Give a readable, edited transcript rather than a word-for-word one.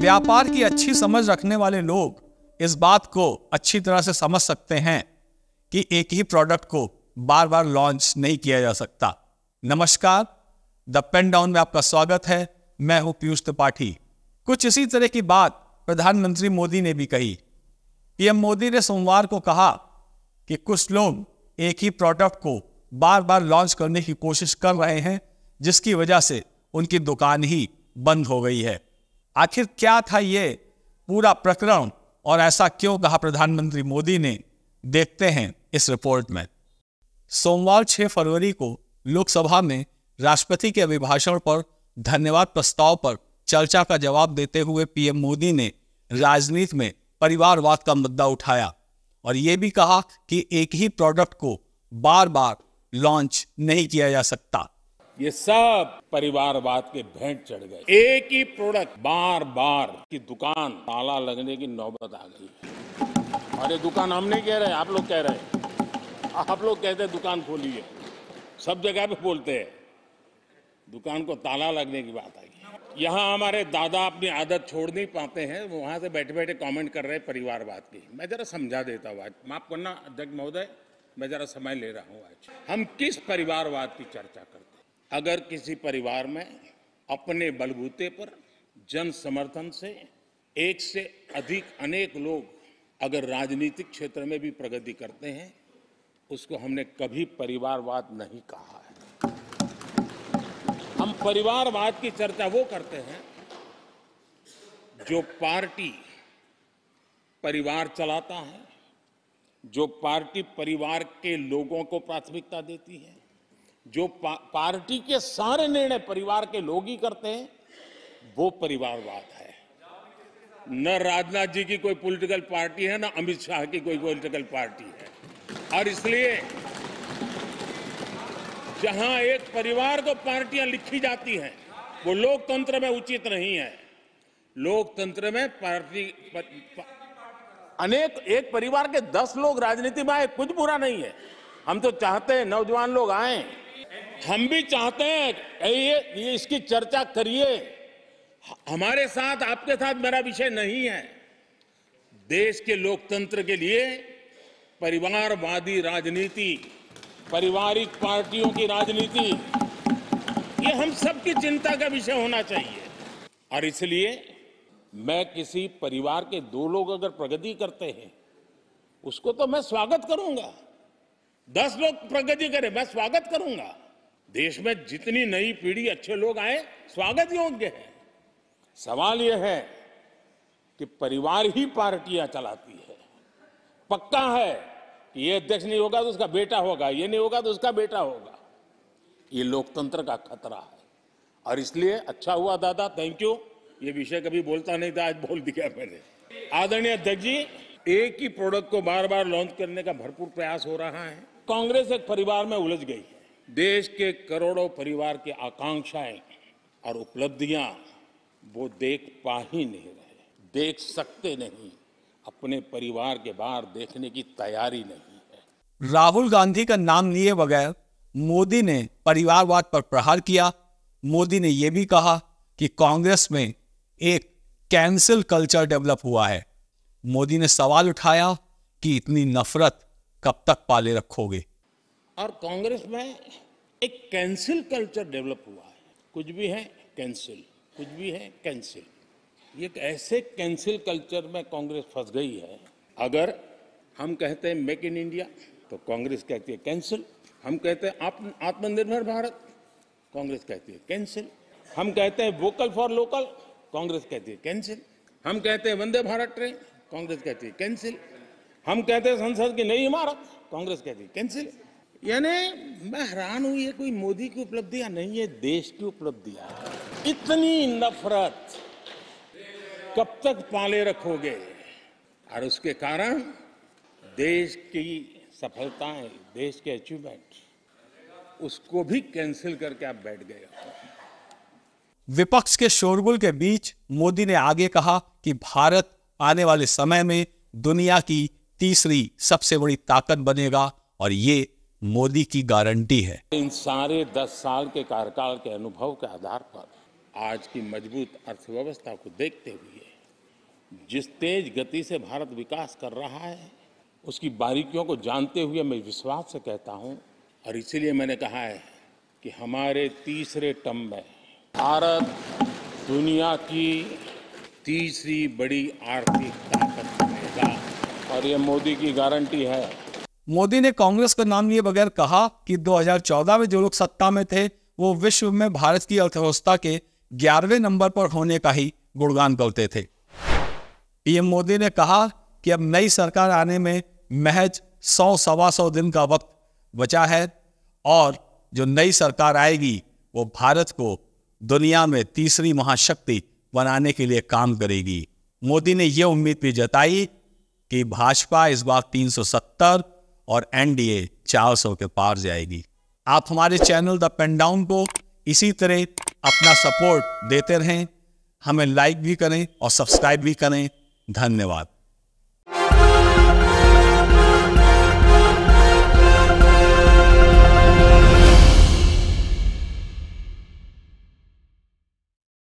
व्यापार की अच्छी समझ रखने वाले लोग इस बात को अच्छी तरह से समझ सकते हैं कि एक ही प्रोडक्ट को बार बार लॉन्च नहीं किया जा सकता। नमस्कार, द पेन डाउन में आपका स्वागत है। मैं हूं पीयूष त्रिपाठी। कुछ इसी तरह की बात प्रधानमंत्री मोदी ने भी कही। पीएम मोदी ने सोमवार को कहा कि कुछ लोग एक ही प्रोडक्ट को बार बार लॉन्च करने की कोशिश कर रहे हैं, जिसकी वजह से उनकी दुकान ही बंद हो गई है। आखिर क्या था ये पूरा प्रकरण और ऐसा क्यों कहा प्रधानमंत्री मोदी ने, देखते हैं इस रिपोर्ट में। सोमवार 6 फरवरी को लोकसभा में राष्ट्रपति के अभिभाषण पर धन्यवाद प्रस्ताव पर चर्चा का जवाब देते हुए पीएम मोदी ने राजनीति में परिवारवाद का मुद्दा उठाया और यह भी कहा कि एक ही प्रोडक्ट को बार बार लॉन्च नहीं किया जा सकता। ये सब परिवारवाद के भेंट चढ़ गए। एक ही प्रोडक्ट बार बार की दुकान ताला लगने की नौबत आ गई। और ये दुकान हम नहीं कह रहे, आप लोग कह रहे हैं। आप लोग कहते हैं दुकान खोलिए, सब जगह पे बोलते हैं। दुकान को ताला लगने की बात आई। यहाँ हमारे दादा अपनी आदत छोड़ नहीं पाते हैं, वो वहां से बैठे बैठे कमेंट कर रहे हैं परिवारवाद की। मैं जरा समझा देता हूँ। आज माफ करना अध्यक्ष महोदय, मैं जरा समय ले रहा हूँ। आज हम किस परिवारवाद की चर्चा करते हैं? अगर किसी परिवार में अपने बलबूते पर जन समर्थन से एक से अधिक अनेक लोग अगर राजनीतिक क्षेत्र में भी प्रगति करते हैं, उसको हमने कभी परिवारवाद नहीं कहा है। हम परिवारवाद की चर्चा वो करते हैं जो पार्टी परिवार चलाता है, जो पार्टी परिवार के लोगों को प्राथमिकता देती है, जो पार्टी के सारे निर्णय परिवार के लोग ही करते हैं, वो परिवारवाद है। न राजनाथ जी की कोई पॉलिटिकल पार्टी है, न अमित शाह की कोई पॉलिटिकल पार्टी है। और इसलिए जहां एक परिवार को पार्टियां लिखी जाती हैं, वो लोकतंत्र में उचित नहीं है। लोकतंत्र में पार्टी अनेक एक परिवार के 10 लोग राजनीति में आए, कुछ बुरा नहीं है। हम तो चाहते हैं नौजवान लोग आए, हम भी चाहते हैं ये इसकी चर्चा करिए। हमारे साथ आपके साथ मेरा विषय नहीं है। देश के लोकतंत्र के लिए परिवारवादी राजनीति, पारिवारिक पार्टियों की राजनीति, ये हम सबकी चिंता का विषय होना चाहिए। और इसलिए मैं किसी परिवार के 2 लोग अगर प्रगति करते हैं, उसको तो मैं स्वागत करूंगा। 10 लोग प्रगति करें, मैं स्वागत करूंगा। देश में जितनी नई पीढ़ी अच्छे लोग आए, स्वागत योग्य है। सवाल यह है कि परिवार ही पार्टियां चलाती है। पक्का है कि ये अध्यक्ष नहीं होगा तो उसका बेटा होगा, ये नहीं होगा तो उसका बेटा होगा। ये लोकतंत्र का खतरा है। और इसलिए अच्छा हुआ दादा, थैंक यू। ये विषय कभी बोलता नहीं था, आज बोल दिया मैंने। आदरणीय अध्यक्ष जी, एक ही प्रोडक्ट को बार बार लॉन्च करने का भरपूर प्रयास हो रहा है। कांग्रेस एक परिवार में उलझ गई है। देश के करोड़ों परिवार की आकांक्षाएं और उपलब्धियां वो देख पा ही नहीं रहे, देख सकते नहीं, अपने परिवार के बाहर देखने की तैयारी नहीं है। राहुल गांधी का नाम लिए बगैर मोदी ने परिवारवाद पर प्रहार किया। मोदी ने यह भी कहा कि कांग्रेस में एक कैंसिल कल्चर डेवलप हुआ है। मोदी ने सवाल उठाया कि इतनी नफरत कब तक पाले रखोगे। और कांग्रेस में एक कैंसिल कल्चर डेवलप हुआ है। कुछ भी है कैंसिल, कुछ भी है कैंसिल। ये ऐसे कैंसिल कल्चर में कांग्रेस फंस गई है। अगर हम कहते हैं मेक इन इंडिया तो कांग्रेस कहती है कैंसिल। हम कहते हैं आत्मनिर्भर भारत, कांग्रेस कहती है कैंसिल। हम कहते हैं वोकल फॉर लोकल, कांग्रेस कहती है कैंसिल। हम कहते हैं वंदे भारत ट्रेन, कांग्रेस कहती है कैंसिल। हम कहते हैं संसद की नई इमारत, कांग्रेस कहती है कैंसिल। यानी मैं हैरान हूं, ये कोई मोदी की उपलब्धियां नहीं है, देश की उपलब्धियां। इतनी नफरत कब तक पाले रखोगे? और उसके कारण देश की सफलताएं, देश के अचीवमेंट, उसको भी कैंसिल करके आप बैठ गए। विपक्ष के शोरगुल के बीच मोदी ने आगे कहा कि भारत आने वाले समय में दुनिया की तीसरी सबसे बड़ी ताकत बनेगा और ये मोदी की गारंटी है। इन सारे 10 साल के कार्यकाल के अनुभव के आधार पर आज की मजबूत अर्थव्यवस्था को देखते हुए जिस तेज गति से भारत विकास कर रहा है उसकी बारीकियों को जानते हुए मैं विश्वास से कहता हूं, और इसीलिए मैंने कहा है कि हमारे तीसरे टर्म में भारत दुनिया की तीसरी बड़ी आर्थिक ताकत बनेगा, और ये मोदी की गारंटी है। मोदी ने कांग्रेस का नाम लिए बगैर कहा कि 2014 में जो लोग सत्ता में थे वो विश्व में भारत की अर्थव्यवस्था के 11वें नंबर पर होने का ही गुणगान करते थे। पीएम मोदी ने कहा कि अब नई सरकार आने में महज 100-125 दिन का वक्त बचा है और जो नई सरकार आएगी वो भारत को दुनिया में तीसरी महाशक्ति बनाने के लिए काम करेगी। मोदी ने यह उम्मीद भी जताई कि भाजपा इस बार 370 और एनडीए 400 के पार जाएगी। आप हमारे चैनल द पेन डाउन को इसी तरह अपना सपोर्ट देते रहें, हमें लाइक भी करें और सब्सक्राइब भी करें। धन्यवाद।